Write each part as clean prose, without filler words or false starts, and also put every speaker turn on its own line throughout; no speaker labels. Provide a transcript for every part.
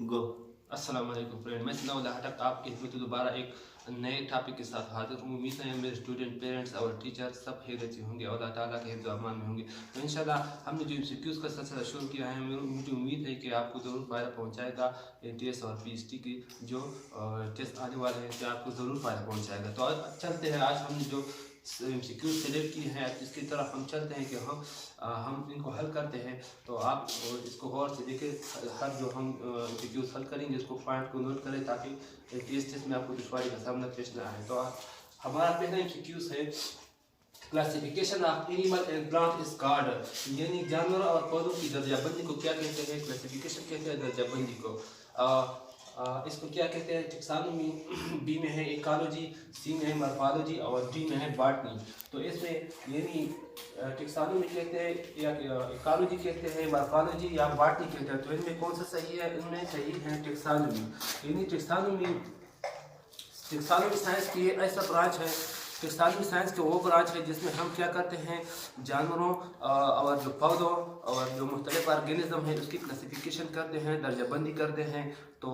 गो। अस्सलाम वालेकुम फ्रेंड, मैं सनाउल्लाह हटक आपकी खिदमत में दोबारा एक नए टॉपिक के साथ हाजिर हूँ। उम्मीद है मेरे स्टूडेंट, पेरेंट्स और टीचर सब खैरियत से होंगे और अल्लाह ताला के हिफ्ज़ व अमान में होंगे। तो इंशाल्लाह हमने जो MCQs का सिलसिला शुरू किया है, मुझे उम्मीद है कि आपको ज़रूर फ़ायदा पहुँचाएगा। ATS और PST की जो टेस्ट आने वाले हैं तो आपको ज़रूर फ़ायदा पहुँचाएगा। तो चलते हैं, आज हमने जो MCQs सेलेक्ट किए हैं इसकी तरफ हम चलते हैं कि हम इनको हल करते हैं। तो आप इसको गौर से देखें, हर जो हम MCQs हल करेंगे इसको पॉइंट को नोट करें ताकि टेस्ट में आपको दुश्वारी का सामना पेश ना आए। तो हमारा पहला MCQs है classification of animal and plant is called, यानी जानवर और पौधों की दर्जाबंदी को क्या कहते हैं? क्लासिफिकेशन कहते हैं दर्जाबंदी को। इसको क्या कहते हैं? टेक्सोनोमी। बी में है इकोलॉजी, सी में है मॉर्फोलॉजी और डी में है बॉटनी। तो इसमें यानी टेक्सोनोमी कहते हैं या इकोलॉजी कहते हैं, मॉर्फोलॉजी या बॉटनी कहते हैं। तो इनमें कौन सा सही है? इनमें सही है टेक्सोनोमी। यानी टेक्सोनोमी साइंस की ऐसा ब्रांच है, टेक्सोनोमी साइंस के वो ब्रांच है जिसमें हम क्या करते हैं, जानवरों और जो पौधों और जो मुख्तलिफ ऑर्गेनिज्म है उसकी क्लासिफिकेशन करते हैं, दर्जाबंदी करते हैं। तो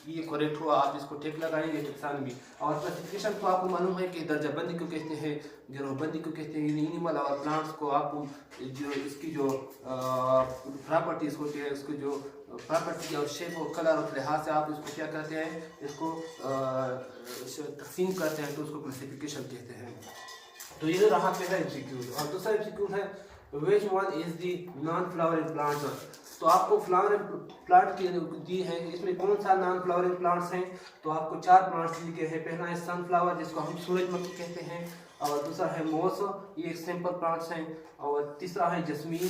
ये करेक्ट हुआ, आप इसको ठीक लगाएंगे टेक्सोनोमी। और क्लासिफिकेशन को आपको मालूम है कि दर्जाबंदी को कहते हैं, गिरोहबंदी को कहते हैं। एनिमल और प्लांट्स को आपको जो इसकी जो प्रॉपर्टीज होती है, उसकी जो प्रॉपर्टी और शेप और कलर और लिहाज से आप इसको क्या करते हैं, इसको तकसीम करते हैं, तो उसको क्लासिफिकेशन कहते हैं। तो ये रहा पहला MCQ। और दूसरा MCQ है which one is the non flowering plant. तो आपको फ्लावरिंग प्लांट की दी है, इसमें कौन सा नॉन फ्लावरिंग प्लांट्स हैं? तो आपको 4 प्लांट्स दिए गए हैं। पहला है सनफ्लावर जिसको हम सूरजमुखी कहते हैं, और दूसरा है मोस, ये एक सिंपल प्लांट्स हैं, और तीसरा है जस्मीन,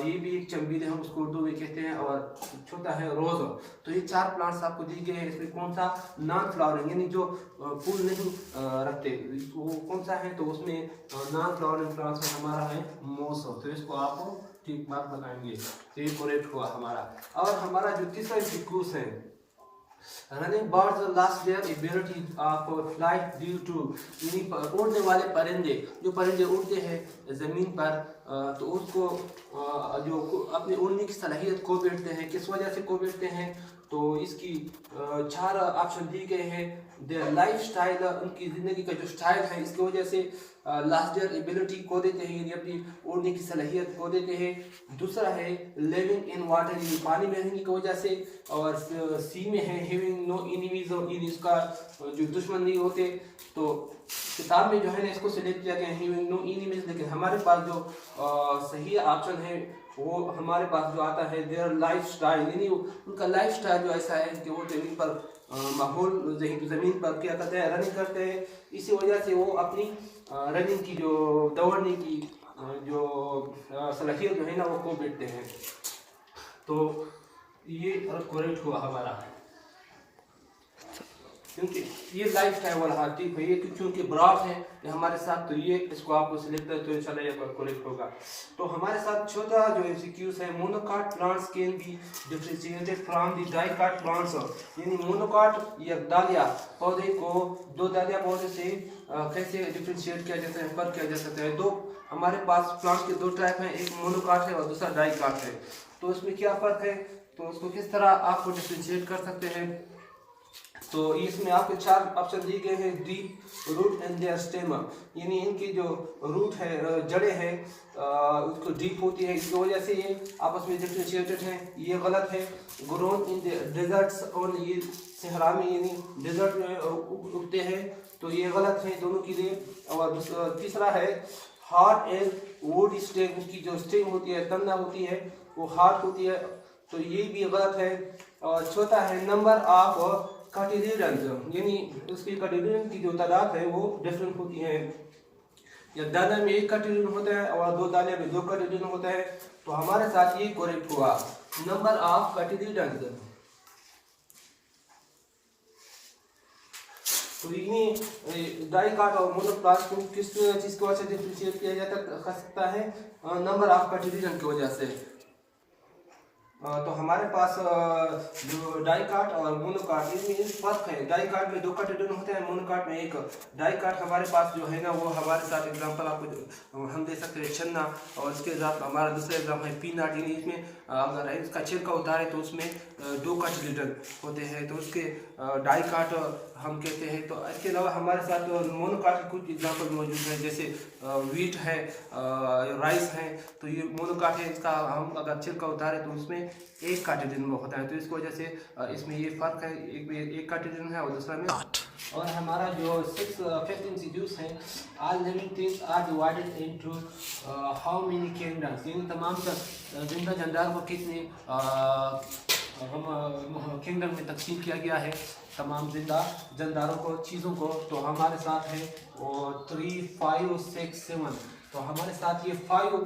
ये भी एक चमेली हम उसको उर्दू में कहते हैं, और छोटा है रोज। तो ये 4 प्लांट्स आपको दिए गए हैं। इसमें कौन सा नॉन फ्लावरिंग यानी जो फूल नहीं रखते वो कौन सा है? तो उसमें नॉन फ्लावरिंग प्लांट्स में हमारा है मोस। तो इसको आपको ठीक मार्क लगाएंगे, तो ये करेक्ट हुआ हमारा। और हमारा जो तीसरा MCQ है, running birds lost their ability of flight due to, यानी उड़ने वाले परिंदे, जो परिंदे उड़ते हैं ज़मीन पर, तो उसको जो अपनी उड़ने की सलाहियत खो बैठते हैं। किस वजह से खो बैठते हैं? तो इसकी 4 ऑप्शन दिए गए हैं। देयर लाइफ स्टाइल, उनकी ज़िंदगी का जो स्टाइल है इसकी वजह से लास्ट देयर एबिलिटी खो देते हैं, यानी अपनी उड़ने की सलाहियत खो देते हैं। दूसरा है लिविंग इन वाटर, यानी पानी में रहने की वजह से। और सी में है हैविंग नो एनिमीज, यानी इसका जो दुश्मन नहीं होते। तो किताब में जो है ना इसको सिलेक्ट किया गया है हैविंग नो एनिमीज, लेकिन हमारे पास जो सही ऑप्शन है वो हमारे पास जो आता है देयर लाइफ स्टाइल, यानी उनका लाइफ स्टाइल जो ऐसा है कि वो ज़मीन पर माहौल ज़मीन पर क्या करते हैं, रनिंग करते हैं। इसी वजह से वो अपनी रनिंग की जो दौड़ने की जो सलाहियत जो है ना वो खो बैठते हैं। तो ये करेक्ट हुआ हमारा, क्योंकि ये लाइफ स्टाइल वाला ठीक है, ये क्योंकि ब्रॉड है ये हमारे साथ, तो ये इसको आपको सिलेक्ट करें तो इंशाल्लाह ये करेक्ट होगा। तो हमारे साथ छोटा जो MCQs है, monocot plants can be differentiated from the dicot plants, यानी मोनोकॉट या डालिया पौधे को 2 डालिया पौधे से कैसे डिफरेंशिएट किया जाता है, फर्क किया जा सकता है। दो हमारे पास प्लांट के 2 टाइप हैं, एक मोनोकॉट है और दूसरा डाइकॉट है। तो इसमें क्या फ़र्क है, तो उसको किस तरह आपको डिफरेंशिएट कर सकते हैं? तो इसमें आपको 4 ऑप्शन दिए गए हैं। Deep root and their stem, यानी इनकी जो रूट है, जड़ें हैं, उसको डीप होती है, इसकी वजह से ये आपस में डिफरेंशिएटेड हैं, ये गलत है। ग्रोन इन डेजर्ट्स, और ये सहरा में यानी डेजर्ट में उगते हैं, तो ये गलत है दोनों के लिए। और तीसरा है हार्ड एंड वुड स्टेम, उसकी जो स्टेम होती है, तंदा होती है, वो हार्ड होती है, तो ये भी गलत है। और चौथा है नंबर ऑफ कटिलिडन्स, यानी उसकी कटिलिडन की जो तादाद है वो डिफरेंट होती है। या दाने में 1 कटिलिडन होता है और 2 दाने में 2 कटिलिडन होता है। तो हमारे साथ ये करेक्ट हुआ, नंबर ऑफ कटिलिडन्स। तो ये डाइकॉट और मोनोकॉट को किस चीज़ की वजह से डिफरेंशिएट किया जा सकता है? नंबर ऑफ कटिलिडन की वजह से। तो हमारे पास जो डाई कार्ड और मोनोकार्ड इनमें फर्क है। डाई कार्ड में 2 कैटेगरी होते हैं, मोनोकार्ड में एक। डाई कार्ड हमारे पास जो है ना वो हमारे साथ एग्जांपल आपको हम दे सकते हैं छन्ना, और इसके साथ हमारा दूसरा एग्जाम्पल है पीनट। यानी इसमें अगर इसका छिलका उतारे तो उसमें 2 कैटेगरी होते हैं, तो उसके डाई कार्ड हम कहते हैं। तो इसके अलावा हमारे साथ मोनोकार्ड के कुछ एग्जाम्पल मौजूद हैं, जैसे वीट है, राइस है। तो ये मोनोकार्ड है, इसका हम अगर छिलका उतारे तो उसमें एक कैटेगरी में होता है। तो इसकी वजह से इसमें ये फर्क है, एक कैटेगरी में है और दूसरा में। और हमारा जो 6 5th इंस्टीट्यूट्स हैं, all living things are divided into how many kingdoms, यानी तमाम जिंदा जानदार को कितने किंगडम में तकसीम किया गया है, तमाम जिंदा जानदारों को, चीज़ों को। तो हमारे साथ है और 3 5 6 7। तो हमारे साथ ये 5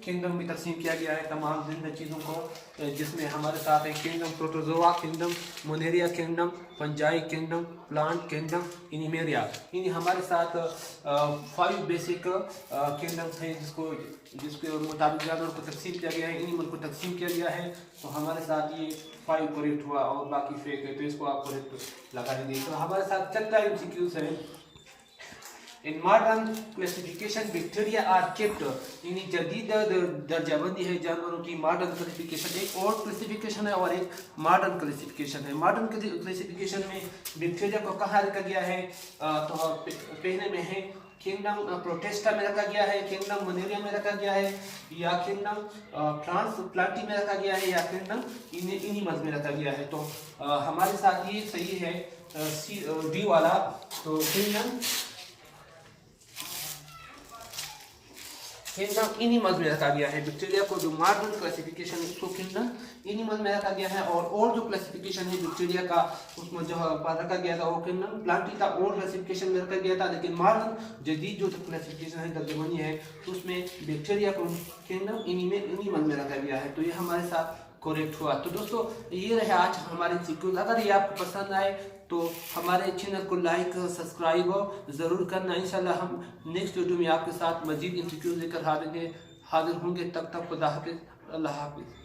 किंगडम में तकसीम किया गया है तमाम जिंदा चीज़ों को, जिसमें हमारे साथ है kingdom protozoa kingdom, monera kingdom, fungi kingdom, plant kingdom, animalia. इन हमारे साथ 5 बेसिक किंगडम्स हैं जिसके मुताबिक जानवर को तकसीम किया गया है, एनिमल को तकसीम किया गया है। तो हमारे साथ ये 5 करेक्ट हुआ और बाकी फेक है, तो इसको आप करेक्ट लगा दीजिए। तो हमारे साथ 4 MCQs हैं। In modern classification, bacteria are kept, यानी जदीद दर्जाबंदी है जानवरों की। मॉडर्न क्लासिफिकेशन एक और क्लासिफिकेशन है और एक मॉडर्न क्लासिफिकेशन है। मॉडर्न क्लासिफिकेशन में बैक्टीरिया को कहाँ रखा गया है, तो पहले में है किंगडम प्रोटेस्टा में रखा गया है, किंगडम मोनेरिया में रखा गया है, या किंगडम प्लांटी में रखा गया है, या किंगडम एनिमल्स में रखा गया है। तो हमारे साथ ये सही है डी वाला। तो किंगडम एनिमल्स में रखा गया है बैक्टीरिया को। जो मॉडर्न क्लासिफिकेशन है उसको किंगडम एनिमल में रखा गया है, और जो क्लासिफिकेशन है बैक्टीरिया का उसमें जो रखा गया था वो किंगडम प्लांटी था, और क्लासिफिकेशन में रखा गया था। लेकिन मॉडर्न जदीद जो क्लासिफिकेशन है दर्जाबंदी है उसमें बैक्टीरिया को किंगडम एनिमल में रखा गया है। तो ये हमारे साथ करेक्ट हुआ। तो दोस्तों ये रहे आज हमारे MCQs। अगर ये आपको पसंद आए तो हमारे चैनल को लाइक सब्सक्राइब ज़रूर करना। इंशाल्लाह हम नेक्स्ट वीडियो में आपके साथ मजीद MCQs लेकर हाजिर होंगे। तब तक खुदा हाफिज़, अल्लाह हाफिज़।